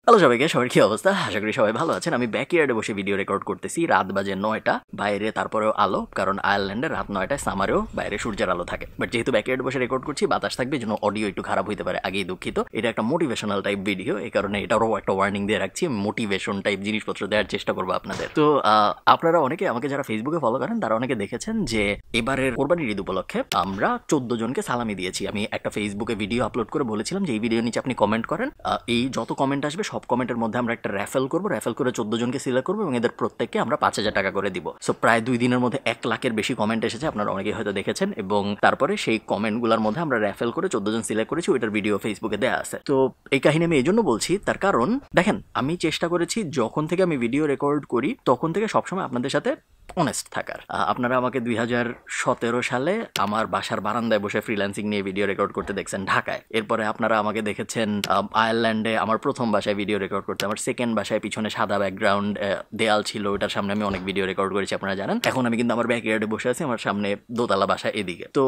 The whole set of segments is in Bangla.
হ্যালো সবাইকে, সবার কি অবস্থা? আশা করি সবাই ভালো আছেন। আমি ব্যাকইয়ার্ডে বসে ভিডিও রেকর্ড করতেছি। রাত বাজে ৯টা, বাইরে তারপরেও আলো, কারণ আয়ারল্যান্ডে রাত ৯টায় সামারেও বাইরে সূর্যের আলো থাকে। বাট যেহেতু ব্যাকইয়ার্ডে বসে রেকর্ড করছি, বাতাস থাকবে, জন্য অডিও একটু খারাপ হইতে পারে, আগেই দুঃখিত। এটা একটা মোটিভেশনাল টাইপ ভিডিও, এই কারণে এটারও একটা ওয়ার্নিং দিয়ে রাখছি। মোটিভেশন টাইপ জিনিসপত্র দেওয়ার চেষ্টা করবো আপনাদের। তো আপনারা অনেকে আমাকে যারা ফেসবুকে ফলো করেন তারা অনেকে দেখেছেন যে এবারের কোরবানির ঈদ উপলক্ষে আমরা 14 জনকে সালামি দিয়েছি। আমি একটা ফেসবুকে ভিডিও আপলোড করে বলেছিলাম যে এই ভিডিও নিচে আপনি কমেন্ট করেন, এই যত কমেন্ট আসবে সব কমেন্টের মধ্যে আমরা একটা র্যাফেল করবো, র্যাফেল করে 14 জনকে সিলেক্ট করবো এবং এদের প্রত্যেককে আমরা 5,000 টাকা করে দিব। সো প্রায় 2 দিনের মধ্যে 1 লাখের বেশি কমেন্ট এসেছে, আপনারা অনেকেই হয়তো দেখেছেন। এবং তারপরে সেই কমেন্টগুলোর মধ্যে আমরা র্যাফেল করে 14 জন সিলেক্ট করেছি, ওইটার ভিডিও ফেসবুকে দেওয়া আছে। তো এই কাহিনী আমি এই জন্য বলছি, তার কারণ দেখেন, আমি চেষ্টা করেছি যখন থেকে আমি ভিডিও রেকর্ড করি তখন থেকে সবসময় আপনাদের সাথে অনেস্ট থাকার। আপনারা আমাকে 2017 সালে আমার বাসার বারান্দায় বসে ফ্রিল্যান্সিং নিয়ে ভিডিও রেকর্ড করতে দেখছেন ঢাকায়। এরপরে আপনারা আমাকে দেখেছেন আয়ারল্যান্ডে আমার প্রথম বাসায় ভিডিও রেকর্ড করতে। আমার সেকেন্ড বাসায় পিছনে সাদা ব্যাকগ্রাউন্ড দেয়াল ছিল, ওটার সামনে আমি অনেক ভিডিও রেকর্ড করেছি, আপনারা জানেন। এখন আমি কিন্তু আমার ব্যাকইয়ার্ডে বসে আছি, আমার সামনে দোতলা বাসা এদিকে। তো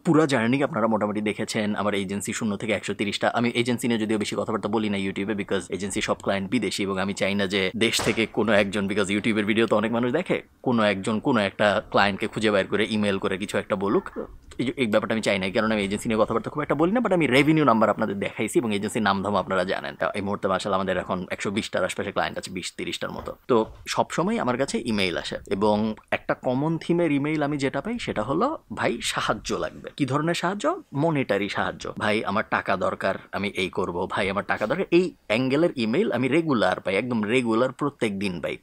পুরো জার্নি আপনারা মোটামুটি দেখেছেন। আমার এজেন্সি 0 থেকে 130টা। আমি এজেন্সি নিয়ে যদিও বেশি কথাবার্তা বলি না ইউটিউবে, বিকজ এজেন্সি সব ক্লায়েন্ট বিদেশি এবং আমি চাই না যে দেশ থেকে কোনো একজন, বিকজ ইউটিউবের ভিডিও তো অনেক মানুষ দেখে, কোনো একজন কোনো একটা ক্লায়েন্টকে খুঁজে বের করে ইমেল করে কিছু একটা বলুক। এই ব্যাপারটা আমি চাই না, কারণ আমি এজেন্সি নিয়ে কথাবার্তা খুব একটা বলি না। বাট আমি রেভিনিউ নাম্বার আপনাদের দেখাইছি এবং এজেন্সির নাম ধাম আপনারা জানেন। এই মুহূর্তে মাশাআল্লাহ আমাদের এখন 120টার আশপাশে ক্লায়েন্ট আছে, 20-30টার মতো। তো সবসময় আমার কাছে ইমেইল আসে এবং একটা কমন থিমের ইমেইল আমি যেটা পাই সেটা হলো, ভাই সাহায্য লাগবে। কি ধরনের সাহায্য? মনিটারি সাহায্য। ভাই আমার টাকা দরকার, আমি এই করব, ভাই আমার টাকা দরকার। এই অ্যাঙ্গেলের ইমেইল আমি রেগুলার পাই, একদম রেগুলার প্রত্যেক দিন পাই।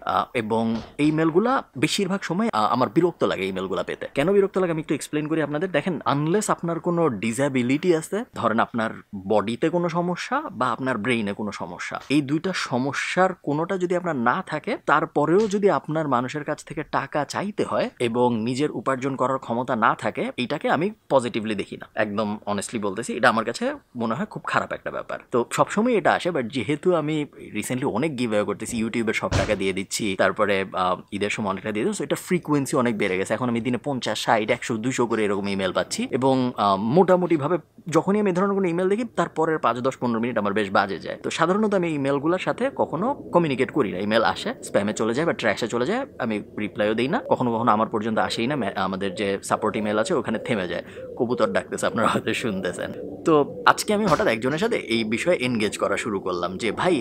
এবং এই মেলগুলা বেশিরভাগ সময় আমার বিরক্ত লাগে এই মেলগুলা পেতে। কেন বিরক্ত লাগে আমি একটু এক্সপ্লেন করি আপনাদের। দেখেন, আনলেস আপনার কোনো ডিসএবিলিটি আছে, ধরেন আপনার বডিতে কোনো সমস্যা বা আপনার ব্রেইনে কোনো সমস্যা, এই দুইটা সমস্যার কোনোটা যদি আপনার না থাকে, তারপরেও যদি আপনার মানুষের কাছ থেকে টাকা চাইতে হয় এবং নিজের উপার্জন করার ক্ষমতা না থাকে, এইটাকে আমি পজিটিভলি দেখি না, একদম অনেস্টলি বলতেছি। এটা আমার কাছে মনে হয় খুব খারাপ একটা ব্যাপার। তো সবসময় এটা আসে। বাট যেহেতু আমি রিসেন্টলি অনেক গিভ অ্যাওয়ে করতেছি, ইউটিউবের সব টাকা দিয়ে দিচ্ছি, তারপরে ঈদের সময় অনেকটা দিয়ে দিচ্ছি, এটা ফ্রিকোয়েন্সি অনেক বেড়ে গেছে। এখন আমি দিনে 50, 60, 100, 200 করে এরকম ইমেল পাচ্ছি। এবং মোটামুটিভাবে যখনই আমি এই ধরনের কোনো ইমেল দেখি, তারপরের 5-10-15 মিনিট আমার বেশ বাজে যায়। তো সাধারণত আমি ইমেলগুলোর সাথে কখনো কমিউনিকেট করি না। ইমেল আসে, স্প্যামে চলে যায় বা ট্র্যাশে চলে যায়, আমি রিপ্লাইও দিই না। কখনো কখনো আমার পর্যন্ত আসেই না। আমাদের যে সাপোর্ট ইমেল আছে ওখানে থেমে যায়, কবুতর ডাকতেছে, আপনারা হয়তো শুনতেছেন। তো আজকে আমি হঠাৎ একজনের সাথে এই বিষয়ে এনগেজ করা শুরু করলাম যে ভাই,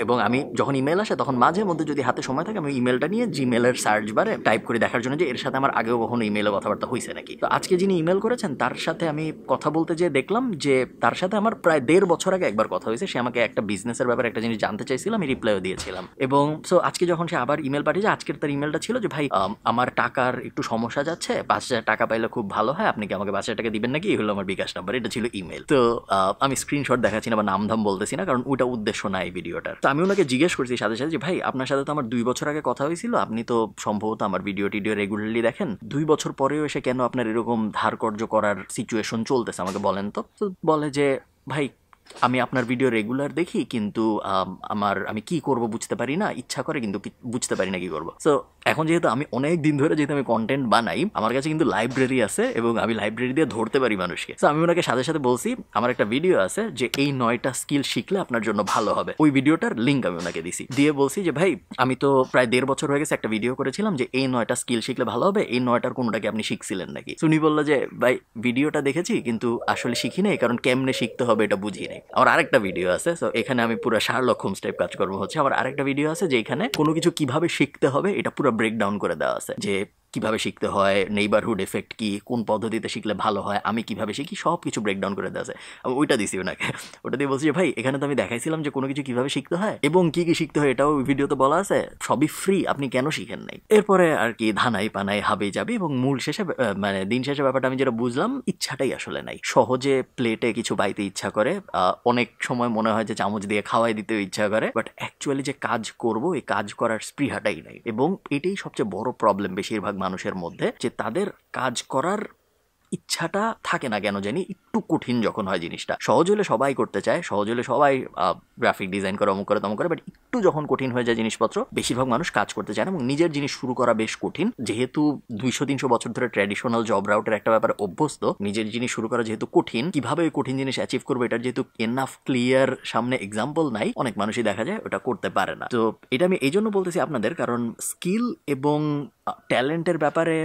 এবং আমি যখন ইমেল আসে তখন মাঝে মধ্যে যদি হাতে সময় থাকে, আমি ইমেলটা নিয়ে জিমেলের সার্চ বারে টাইপ করে দেখার জন্য যে এর সাথে আমার আগেও কখনো ইমেলে কথাবার্তা হয়েছে নাকি। তো আজকে যিনি ইমেল করেছেন তার সাথে আমি কথা বলতে যেয়ে দেখলাম যে তার সাথে আমার প্রায় 1.5 বছর আগে একবার কথা হয়েছে। সে আমাকে একটা বিজনেসের ব্যাপারে একটা জিনিস জানতে চাইছিল, আমি রিপ্লাইও দিয়েছিলাম। এবং সো আজকে যখন সে আবার ইমেল পাঠিয়েছে, আজকের তার ইমেলটা ছিল যে ভাই, আমার টাকার একটু সমস্যা যাচ্ছে, 5,000 টাকা পাইলে খুব ভালো হয়, আপনি কি আমাকে 5,000 টাকা দিবেন নাকি? এই হলো আমার বিকাশ নাম্বার। এটা ছিল ইমেল। তো আমি স্ক্রিনশট দেখাচ্ছি না বা নাম ধাম বলতেছি না, কারণ ওইটা উদ্দেশ্য না এই ভিডিওটার। তো আমি ওনাকে জিজ্ঞেস করছি সাথে সাথে যে ভাই, আপনার সাথে তো আমার 2 বছর আগে কথা হয়েছিল, আপনি তো সম্ভবত আমার ভিডিও টিডিও রেগুলারলি দেখেন, 2 বছর পরেও এসে কেন আপনার এরকম ধার কর্য করার সিচুয়েশন চলতেছে আমাকে বলেন তো। বলে যে ভাই, আমি আপনার ভিডিও রেগুলার দেখি, কিন্তু আমি কি করব বুঝতে পারি না, ইচ্ছা করে কিন্তু বুঝতে পারি না কি করব। সো এখন যেহেতু আমি অনেক দিন ধরে যেহেতু আমি কন্টেন্ট বানাই, আমার কাছে কিন্তু লাইব্রেরি আছে এবং আমি লাইব্রেরি দিয়ে ধরতে পারি মানুষকে। সো আমি ওনাকে সাথে সাথে বলছি আমার একটা ভিডিও আছে যে এই 9টা স্কিল শিখলে আপনার জন্য ভালো হবে। ওই ভিডিওটার লিঙ্ক আমি ওনাকে দিছি, দিয়ে বলছি যে ভাই, আমি তো প্রায় 1.5 বছর হয়ে গেছে একটা ভিডিও করেছিলাম যে এই 9টা স্কিল শিখলে ভালো হবে, এই 9টার কোনোটাকে আপনি শিখছিলেন নাকি? উনি বললো যে ভাই, ভিডিওটা দেখেছি কিন্তু আসলে শিখি নাই, কারণ কেমনে শিখতে হবে এটা বুঝি নাই। আমার আরেকটা ভিডিও আছে, সো এখানে আমি পুরো শার্লক হোমস টাইপ কাজকর্ম হচ্ছে। আমার আরেকটা ভিডিও আছে যে এখানে কোনো কিছু কিভাবে শিখতে হবে এটা পুরো ব্রেকডাউন করে দেওয়া আছে, যে কিভাবে শিখতে হয়, নেইবারহুড এফেক্ট কি, কোন পদ্ধতিতে শিখলে ভালো হয়, আমি কিভাবে শিখি, সব কিছু ব্রেকডাউন করে দেওয়া আছে। আমি ওইটা দিছি ওনাকে, ওটা দিয়ে বলছি যে ভাই, এখানে তো আমি দেখাইছিলাম যে কোনো কিছু কিভাবে শিখতে হয় এবং কি কি শিখতে হয় এটাও ভিডিওতে বলা আছে, সবই ফ্রি, আপনি কেন শিখেন নাই? এরপরে আর কি ধানাই পানাই হাবে যাবে এবং মূল শেষে মানে দিন শেষে ব্যাপারটা আমি যেটা বুঝলাম, ইচ্ছাটাই আসলে নাই। সহজে প্লেটে কিছু বাইতে ইচ্ছা করে, অনেক সময় মনে হয় যে চামচ দিয়ে খাওয়াই দিতে ইচ্ছা করে, বাট অ্যাকচুয়ালি যে কাজ করব এই কাজ করার স্পৃহাটাই নাই। এবং এটাই সবচেয়ে বড় প্রবলেম বেশিরভাগ মানুষের মধ্যে, যে তাদের কাজ করার ইচ্ছাটা থাকে না কেন জানি, একটু কঠিন যখন হয় জিনিসটা। সহজ হলে সবাই করতে চায়, সহজ হলে সবাই গ্রাফিক ডিজাইন করে, অমুক করে তমুক করে, বাট একটু যখন কঠিন হয়ে যায় জিনিসপত্র, বেশিরভাগ মানুষ কাজ করতে চায় না এবং নিজের জিনিস শুরু করা বেশ কঠিন। যেহেতু 200-300 বছর ধরে ট্র্যাডিশনাল জব রাউটের একটা ব্যাপারে অভ্যস্ত, নিজের জিনিস শুরু করা যেহেতু কঠিন, কিভাবে ওই কঠিন জিনিস অ্যাচিভ করবে এটার যেহেতু এনাফ ক্লিয়ার সামনে এক্সাম্পল নাই, অনেক মানুষই দেখা যায় ওটা করতে পারে না। তো এটা আমি এই জন্য বলতেছি আপনাদের, কারণ স্কিল এবং ট্যালেন্টের ব্যাপারে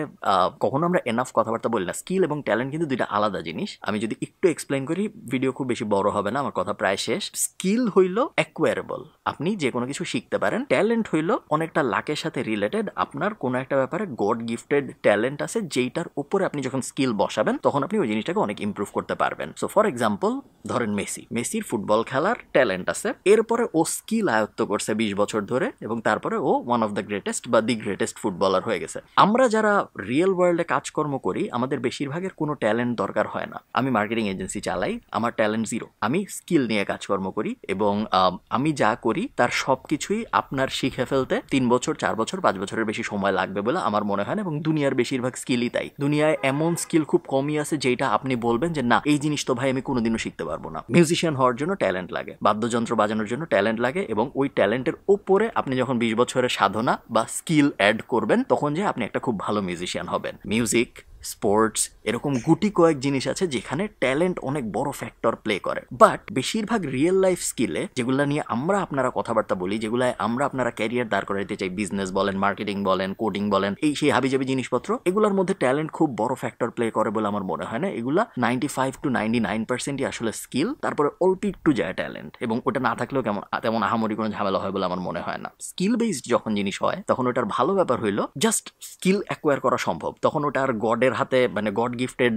কখনো আমরা এনাফ কথাবার্তা বলি না। স্কিল এবং ট্যালেন্ট কিন্তু দুইটা আলাদা জিনিস। আমি যদি একটু এক্সপ্লেন করি, ভিডিও খুব বেশি বড় হবে না, আমার কথা প্রায় শেষ। স্কিল হইল অ্যাকোয়ারেবল, আপনি যে কোনো কিছু শিখতে পারেন। ট্যালেন্ট হইল অনেকটা লাকের সাথে রিলেটেড, আপনার কোনো একটা ব্যাপারে গড গিফটেড ট্যালেন্ট আছে, যেইটার উপরে আপনি যখন স্কিল বসাবেন তখন আপনি ওই জিনিসটাকে অনেক ইমপ্রুভ করতে পারবেন। সো ফর এক্সাম্পল ধরেন মেসির ফুটবল খেলার ট্যালেন্ট আছে, এরপরে ও স্কিল আয়ত্ত করছে 20 বছর ধরে, এবং তারপরে ও ওয়ান অফ দ্য গ্রেটেস্ট বা দি গ্রেটেস্ট ফুটবলার হয়ে গেছে। আমরা যারা রিয়েল ওয়ার্ল্ডে কাজকর্ম করি, আমাদের বেশিরভাগের কোনো ট্যালেন্ট দরকার হয় না। আমি মার্কেটিং এজেন্সি চালাই, আমার ট্যালেন্ট জিরো, আমি স্কিল নিয়ে কাজকর্ম করি, এবং আমি যা করি তার সবকিছুই আপনার শিখে ফেলতে 3 বছর 4 বছর 5 বছরের বেশি সময় লাগবে বলে আমার মনে হয় না। এবং দুনিয়ার বেশিরভাগ স্কিলই তাই। দুনিয়ায় এমন স্কিল খুব কমই আছে যেটা আপনি বলবেন যে না, এই জিনিস তো ভাই আমি কোনোদিনও শিখতে পারবো না। মিউজিশিয়ান হওয়ার জন্য ট্যালেন্ট লাগে, বাদ্যযন্ত্র বাজানোর জন্য ট্যালেন্ট লাগে, এবং ওই ট্যালেন্টের উপরে আপনি যখন 20 বছরের সাধনা বা স্কিল অ্যাড করবেন, তখন যে আপনি একটা খুব ভালো মিউজিশিয়ান হবেন। মিউজিক, স্পোর্টস, এরকম গুটি কয়েক জিনিস আছে যেখানে ট্যালেন্ট অনেক বড় ফ্যাক্টর প্লে করে। বাট বেশিরভাগ রিয়েল লাইফ স্কিলে, যেগুলো নিয়ে আমরা আপনারা কথাবার্তা বলি, যেগুলো আমরা আপনারা ক্যারিয়ার দাঁড় করাইতে চাই, বিজনেস বলেন, মার্কেটিং বলেন, কোডিং বলেন, এই সেই হাবিজাবি জিনিসপত্র, এগুলোর মধ্যে ট্যালেন্ট খুব বড় ফ্যাক্টর প্লে করে বলে আমার মনে হয় না। এগুলা 95-99%ই আসলে স্কিল, তারপরে অল্প একটু যায় ট্যালেন্ট, এবং ওটা না থাকলেও তেমন আহামরি কোনো ঝামেলা হয় বলে আমার মনে হয় না। স্কিল বেসড যখন জিনিস হয়, তখন ওটার ভালো ব্যাপার হইলো জাস্ট স্কিল অ্যাকোয়ার করা সম্ভব। তখন ওটার গডের হাতে, মানে গড গিফটেড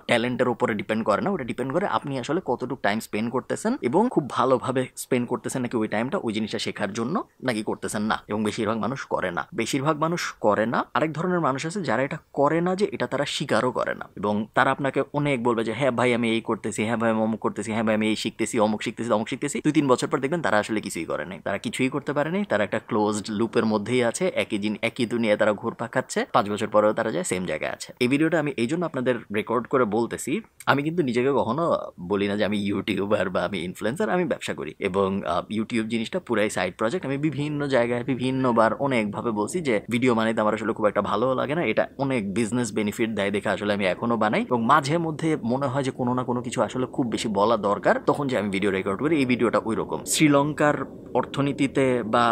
ট্যালেন্টের উপরে ডিপেন্ড করে না। ওটা ডিপেন্ড করে আপনি আসলে কতটুকু টাইম স্পেন্ড করতেছেন, এবং খুব ভালোভাবে স্পেন্ড করতেছেন নাকি ওই টাইমটা ওই জিনিসটা শেখার জন্য, নাকি করতেছেন না। এবং বেশিরভাগ মানুষ করে না। আরেক ধরনের মানুষ আছে যারা এটা করে না, যে এটা তারা স্বীকারও করে না, এবং তারা আপনাকে অনেক বলবে যে হ্যাঁ ভাই আমি এই করতেছি, হ্যাঁ ভাই আমি অমুক করতেছি, হ্যাঁ ভাই আমি এই শিখতেছি, অমুক শিখতেছি। 2-3 বছর পর দেখবেন তারা আসলে কিছুই করে নাই, তারা কিছুই করতে পারে নাই। তারা একটা ক্লোজড লুপের মধ্যেই আছে, একই দুনিয়ায় তারা ঘুরপাক খাচ্ছে। 5 বছর পরেও তারা যায় সেম জায়গায় আছে। এই ভিডিওটা আমি এই জন্য আপনাদের রেকর্ড করে বলতেছি। আমি কিন্তু নিজেকে কখনো বলি না যে আমি ইউটিউবার বা আমি ইনফ্লুয়েন্সার, আমি ব্যবসা করি, এবং ইউটিউব জিনিসটা পুরাই সাইড প্রজেক্ট। আমি বিভিন্ন জায়গায় বিভিন্নবার অনেকভাবে বলছি যে ভিডিও বানাইতে আমার আসলে খুব একটা ভালো লাগে না, এটা অনেক বিজনেস বেনিফিট দেয় দেখে আসলে আমি এখনো বানাই, এবং মাঝে মধ্যে মনে হয় যে কোনো না কোনো কিছু আসলে খুব বেশি বলা দরকার, তখন যে আমি ভিডিও রেকর্ড করি। এই ভিডিওটা ওই রকম। শ্রীলঙ্কার অর্থনীতিতে বা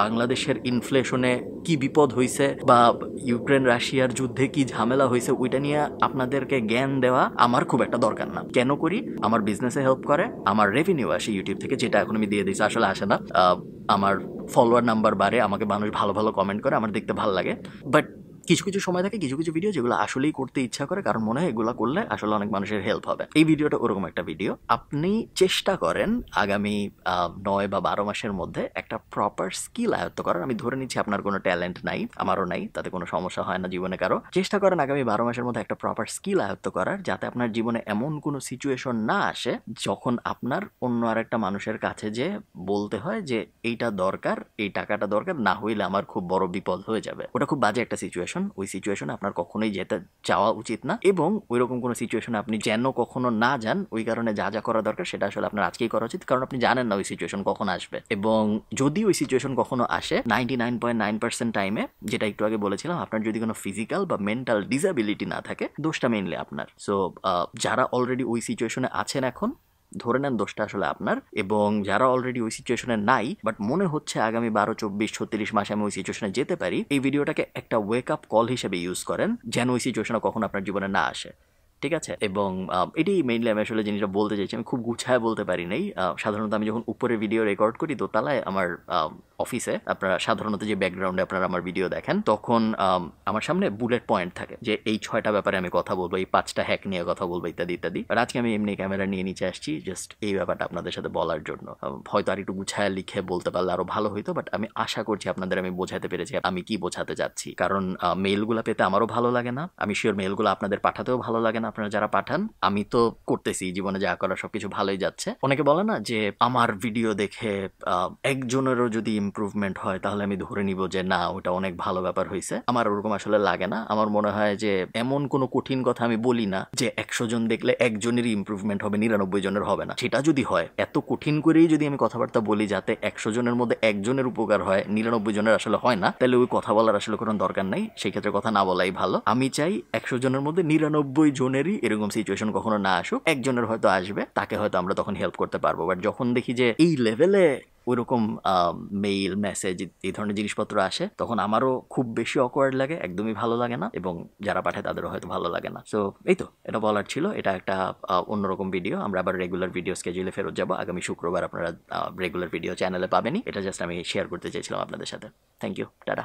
বাংলাদেশের ইনফ্লেশনে কি বিপদ হয়েছে, বা ইউক্রেন রাশিয়ার যুদ্ধে কি ঝামেলা হয়েছে, ওইটা নিয়ে আপনাদেরকে জ্ঞান দেওয়া আমার খুব একটা দরকার না। কেন করি? আমার বিজনেসে হেল্প করে, আমার রেভিনিউ আসে ইউটিউব থেকে, যেটা এখন আমি দিয়ে দিচ্ছি, আসলে আসে না। আমার ফলোয়ার নাম্বার বাড়ে, আমাকে মানুষ ভালো ভালো কমেন্ট করে, আমার দেখতে ভালো লাগে। বাট কিছু কিছু সময় থাকে, কিছু কিছু ভিডিও যেগুলো আসলেই করতে ইচ্ছা করে, কারণ মনে হয় এগুলো করলে আসলে অনেক মানুষের হেল্প হবে। এই ভিডিওটা ওরকম একটা ভিডিও। আপনি চেষ্টা করেন আগামী 9 বা 12 মাসের মধ্যে একটা প্রপার স্কিল আয়ত্ত করার। আমি ধরে নিচ্ছি আপনার কোনো ট্যালেন্ট নাই, আমারও নাই, তাতে কোনো সমস্যা হয় না জীবনে কারো। চেষ্টা করেন আগামী 12 মাসের মধ্যে একটা প্রপার স্কিল আয়ত্ত করার, যাতে আপনার জীবনে এমন কোনো সিচুয়েশন না আসে যখন আপনার অন্য আরেকটা মানুষের কাছে যে বলতে হয় যে এইটা দরকার, এই টাকাটা দরকার, না হইলে আমার খুব বড় বিপদ হয়ে যাবে। ওটা খুব বাজে একটা সিচুয়েশন। ওই সিচুয়েশনে আপনার কখনোই যেতে যাওয়া উচিত না, এবং ওইরকম কোনো সিচুয়েশনে আপনি যেন কখনো না যান। ওই কারণে যা যা করা দরকার সেটা আসলে আপনার আজকেই করা উচিত, কারণ আপনি জানেন না ওই সিচুয়েশন কখন আসবে। এবং যদি ওই সিচুয়েশন কখনো আসে, 99.9% টাইমে, যেটা একটু আগে বলেছিলাম, আপনার যদি কোনো ফিজিক্যাল বা মেন্টাল ডিসএবিলিটি না থাকে, দোষটা মেইনলি আপনার। সো যারা অলরেডি ওই সিচুয়েশনে আছেন এখন, ধরে নেন দোষটা আসলে আপনার। এবং যারা অলরেডি ওই সিচুয়েশনে নাই, বাট মনে হচ্ছে আগামী 12, 24, 36 মাসে আমি ওই সিচুয়েশনে যেতে পারি, এই ভিডিওটাকে একটা ওয়েক আপ কল হিসেবে ইউজ করেন, যেন ওই সিচুয়েশনে কখনো আপনার জীবনে না আসে। ঠিক আছে? এবং এটাই মেইনলি আমি আসলে জিনিসটা বলতে চাইছি। আমি খুব গুছায় বলতে পারি নাই। সাধারণত আমি যখন উপরে ভিডিও রেকর্ড করি, দোতলায় আমার অফিসে, আপনারা সাধারণত যে ব্যাকগ্রাউন্ডে আপনারা আমার ভিডিও দেখেন, তখন আমার সামনে বুলেট পয়েন্ট থাকে যে এই 6টা ব্যাপারে আমি কথা বলবো, এই 5টা হ্যাক নিয়ে কথা বলবো, ইত্যাদি ইত্যাদি। আর আজকে আমি এমনি ক্যামেরা নিয়ে নিচে আসছি জাস্ট এই ব্যাপারটা আপনাদের সাথে বলার জন্য। হয়তো আর একটু গুছায় লিখে বলতে পারলে আরো ভালো হইতো, বাট আমি আশা করছি আপনাদের আমি বোঝাতে পেরেছি আমি কি বোঝাতে যাচ্ছি। কারণ মেইলগুলো পেতে আমারও ভালো লাগে না, আমি শিওর মেইলগুলো আপনাদের পাঠাতেও ভালো লাগে না, আপনারা যারা পাঠান, আমি তো করতেছি জীবনে যা করার সবকিছু ভালোই যাচ্ছে। অনেকে বলে না যে আমার ভিডিও দেখে একজনেরও যদি ইমপ্রুভমেন্ট হয় তাহলে আমি ধরে নিব যে না ওটা অনেক ভালো ব্যাপার হয়েছে। আমার ওরকম আসলে লাগে না। আমার মনে হয় যে এমন কোনো কঠিন কথা আমি বলি না যে 100 জন দেখলে একজনেরই ইমপ্রুভমেন্ট হবে, 99 জনের হবে না। সেটা যদি হয়, এত কঠিন করেই যদি আমি কথাবার্তা বলি যাতে 100 জনের মধ্যে একজনের উপকার হয়, 99 জনের আসলে হয় না, তাহলে ওই কথা বলার আসলে কোনো দরকার নাই। সেই ক্ষেত্রে কথা না বলাই ভালো। আমি চাই 100 জনের মধ্যে 99 জনেরই এরকম সিচুয়েশন কখনো না আসুক। একজনের হয়তো আসবে, তাকে হয়তো আমরা তখন হেল্প করতে পারবো। বাট যখন দেখি যে এই লেভেলে ওইরকম মেইল মেসেজ এই ধরনের জিনিসপত্র আসে, তখন আমারও খুব বেশি অকওয়ার্ড লাগে, একদমই ভালো লাগে না, এবং যারা পাঠায় তাদেরও হয়তো ভালো লাগে না। সো এই তো, এটা বলার ছিল। এটা একটা অন্যরকম ভিডিও। আমরা আবার রেগুলার ভিডিও স্কেজুলে ফেরত যাবো। আগামী শুক্রবার আপনারা রেগুলার ভিডিও চ্যানেলে পাবেনই। এটা জাস্ট আমি শেয়ার করতে চেয়েছিলাম আপনাদের সাথে। Thank you, tata.